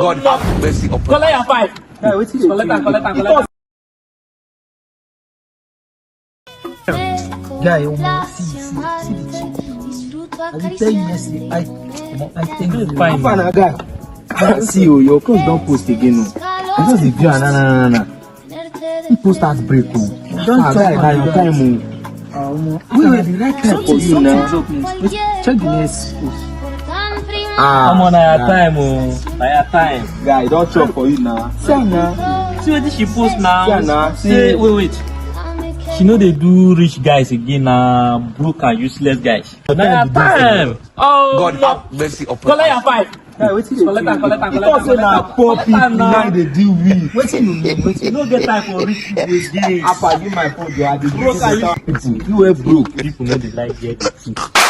God have mercy upon us. Collect your 5. Guy, wait till Collect am. Guy, see the chick. I will tell you yesterday. I think It's fine. Guy. See you, your clothes don't post again. I just review na. He post as break. Don't try your time. Wait, the right time for you now. Check the next post. Come on, na your time, na your time. Guy, don't chop for you now. See now. See what she post now. Yeah, nah. Say, wait. She know they do rich guys again, broke and useless guys. Na your time. Oh, God have mercy upon collect your us. 5. Guy, wait till Collect am. Because say na poor people now they deal with. Wetin you mean? You no get time for rich people again. Apa, give my phone. You are the Broke and people. You were broke. People know they like get the truth.